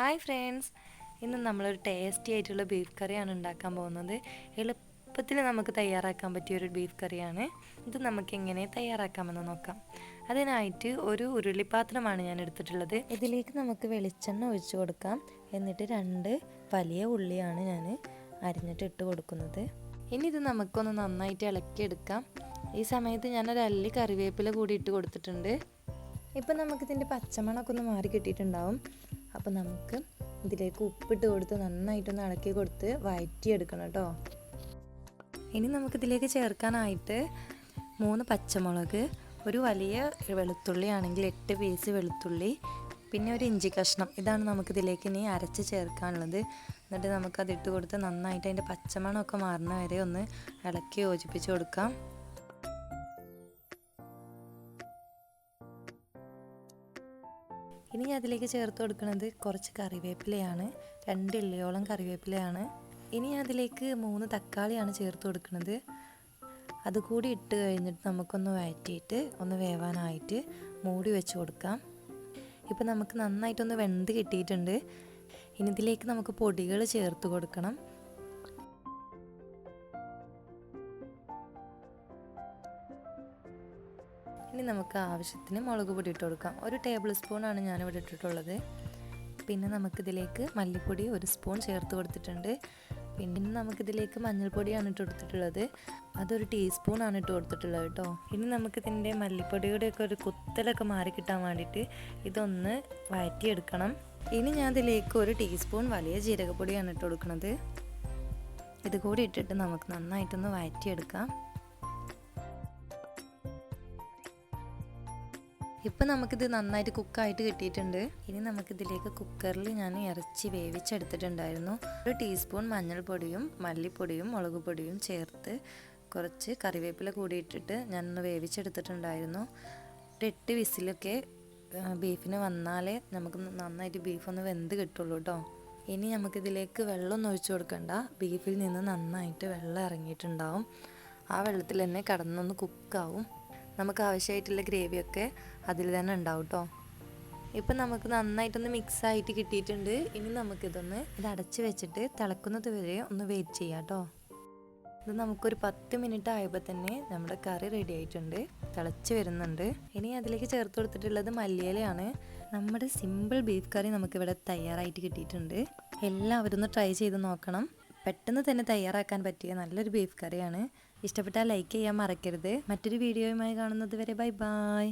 Hi friends, ഇന്ന് നമ്മളൊരു tasty ആയിട്ടുള്ള ബീഫ് കറിയാണ് ഉണ്ടാക്കാൻ പോകുന്നത്. എളുപ്പത്തിൽ നമുക്ക് തയ്യാറാക്കാൻ പറ്റിയൊരു ബീഫ് കറിയാണ്. ഇത് നമുക്ക് എങ്ങനെ തയ്യാറാക്കാമെന്ന് നോക്കാം. അതിനായിട്ട് ഒരു ഉരുളിപ്പാത്രമാണ് ഞാൻ എടുത്തിട്ടുള്ളത്. ഇതിലേക്ക് നമുക്ക് വെളിച്ചെണ്ണ ഒഴിച്ചു കൊടുക്കാം. എന്നിട്ട് 2 വലിയ ഉള്ളിയാണ് ഞാൻ അരിഞ്ഞിട്ട് ഇട്ട് കൊടുക്കുന്നത്. ഇനി ഇത് നമുക്കൊന്ന് നന്നായിട്ട് ഇളക്കിയെടുക്കാം. ഈ സമയത്ത് ഞാനൊരു അല്ലി കറിവേപ്പില കൂടി ഇട്ട് കൊടുത്തിട്ടുണ്ട്. ഇപ്പം നമുക്കിതിൻ്റെ പച്ചമണമൊക്കെ ഒന്ന് മാറി കിട്ടിയിട്ടുണ്ടാവും. അപ്പോൾ നമുക്ക് ഇതിലേക്ക് ഉപ്പിട്ട് കൊടുത്ത് നന്നായിട്ടൊന്ന് ഇളക്കി കൊടുത്ത് വഴറ്റിയെടുക്കണം കേട്ടോ. ഇനി നമുക്കിതിലേക്ക് ചേർക്കാനായിട്ട് 3 പച്ചമുളക്, ഒരു വലിയ വെളുത്തുള്ളി ആണെങ്കിൽ 8 പീസ് വെളുത്തുള്ളി, പിന്നെ ഒരു ഇഞ്ചി കഷ്ണം. ഇതാണ് നമുക്കിതിലേക്ക് ഇനി അരച്ച് ചേർക്കാനുള്ളത്. എന്നിട്ട് നമുക്കതിട്ട് കൊടുത്ത് നന്നായിട്ട് അതിൻ്റെ പച്ചമണമൊക്കെ മാറുന്ന വരെ ഒന്ന് ഇളക്കി യോജിപ്പിച്ച് കൊടുക്കാം. ഇനി ഞാൻ അതിലേക്ക് ചേർത്ത് കൊടുക്കുന്നത് കുറച്ച് കറിവേപ്പിലയാണ്. 2 ഇല്ലയോളം കറിവേപ്പിലയാണ്. ഇനി അതിലേക്ക് 3 തക്കാളിയാണ് ചേർത്ത് കൊടുക്കുന്നത്. അതുകൂടി ഇട്ട് കഴിഞ്ഞിട്ട് നമുക്കൊന്ന് വഴറ്റിയിട്ട് ഒന്ന് വേവാനായിട്ട് മൂടി വെച്ച് കൊടുക്കാം. ഇപ്പം നമുക്ക് നന്നായിട്ടൊന്ന് വെന്ത് കിട്ടിയിട്ടുണ്ട്. ഇനി ഇതിലേക്ക് നമുക്ക് പൊടികൾ ചേർത്ത് കൊടുക്കണം. ഇനി നമുക്ക് ആവശ്യത്തിന് മുളക് പൊടി ഇട്ട് കൊടുക്കാം. 1 ടേബിൾ സ്പൂണാണ് ഞാനിവിടെ ഇട്ടിട്ടുള്ളത്. പിന്നെ നമുക്കിതിലേക്ക് മല്ലിപ്പൊടി 1 സ്പൂൺ ചേർത്ത് കൊടുത്തിട്ടുണ്ട്. പിന്നെ നമുക്കിതിലേക്ക് മഞ്ഞൾപ്പൊടിയാണ് ഇട്ട് കൊടുത്തിട്ടുള്ളത്. അതൊരു ടീസ്പൂണാണ് ഇട്ട് കൊടുത്തിട്ടുള്ളത് കേട്ടോ. ഇനി നമുക്കിതിൻ്റെ മല്ലിപ്പൊടിയുടെയൊക്കെ ഒരു കുത്തലൊക്കെ മാറി കിട്ടാൻ വേണ്ടിയിട്ട് ഇതൊന്ന് വഴറ്റിയെടുക്കണം. ഇനി ഞാൻ ഇതിലേക്ക് 1 ടീസ്പൂൺ വലിയ ജീരകപ്പൊടിയാണ് ഇട്ട് കൊടുക്കുന്നത്. ഇത് കൂടി ഇട്ടിട്ട് നമുക്ക് നന്നായിട്ടൊന്ന് വഴറ്റിയെടുക്കാം. ഇപ്പം നമുക്കിത് നന്നായിട്ട് കുക്കായിട്ട് കിട്ടിയിട്ടുണ്ട്. ഇനി നമുക്കിതിലേക്ക് കുക്കറിൽ ഞാൻ ഇറച്ചി വേവിച്ചെടുത്തിട്ടുണ്ടായിരുന്നു. 1 ടീസ്പൂൺ മഞ്ഞൾപ്പൊടിയും മല്ലിപ്പൊടിയും മുളക് പൊടിയും ചേർത്ത് കുറച്ച് കറിവേപ്പില കൂടി ഇട്ടിട്ട് ഞാനൊന്ന് വേവിച്ചെടുത്തിട്ടുണ്ടായിരുന്നു. 8 വിസിലൊക്കെ ബീഫിന് വന്നാലേ നമുക്ക് നന്നായിട്ട് ബീഫ് ഒന്ന് വെന്ത് കിട്ടുള്ളൂ കേട്ടോ. ഇനി നമുക്കിതിലേക്ക് വെള്ളമൊന്നും ഒഴിച്ചു കൊടുക്കണ്ട. ബീഫിൽ നിന്ന് നന്നായിട്ട് വെള്ളം ഇറങ്ങിയിട്ടുണ്ടാവും. ആ വെള്ളത്തിൽ തന്നെ കടന്നൊന്ന് കുക്കാവും. നമുക്ക് ആവശ്യമായിട്ടുള്ള ഗ്രേവിയൊക്കെ അതിൽ തന്നെ ഉണ്ടാവും കേട്ടോ. ഇപ്പം നമുക്ക് നന്നായിട്ടൊന്ന് മിക്സായിട്ട് കിട്ടിയിട്ടുണ്ട്. ഇനി നമുക്കിതൊന്ന് അടച്ച് വെച്ചിട്ട് തിളക്കുന്നത് വരെ ഒന്ന് വെയിറ്റ് ചെയ്യാം കേട്ടോ. ഇത് നമുക്കൊരു 10 മിനിറ്റ് ആയപ്പോൾ തന്നെ നമ്മുടെ കറി റെഡി ആയിട്ടുണ്ട്, തിളച്ച് വരുന്നുണ്ട്. ഇനി അതിലേക്ക് ചേർത്ത് കൊടുത്തിട്ടുള്ളത് മല്ലിയിലയാണ്. നമ്മുടെ സിമ്പിൾ ബീഫ് കറി നമുക്കിവിടെ തയ്യാറായിട്ട് കിട്ടിയിട്ടുണ്ട്. എല്ലാവരും ഒന്ന് ട്രൈ ചെയ്ത് നോക്കണം. പെട്ടെന്ന് തന്നെ തയ്യാറാക്കാൻ പറ്റിയ നല്ലൊരു ബീഫ് കറിയാണ്. ഇഷ്ടപ്പെട്ടാൽ ലൈക്ക് ചെയ്യാൻ മറക്കരുത്. മറ്റൊരു വീഡിയോയുമായി കാണുന്നത് വരെ ബൈ ബൈ.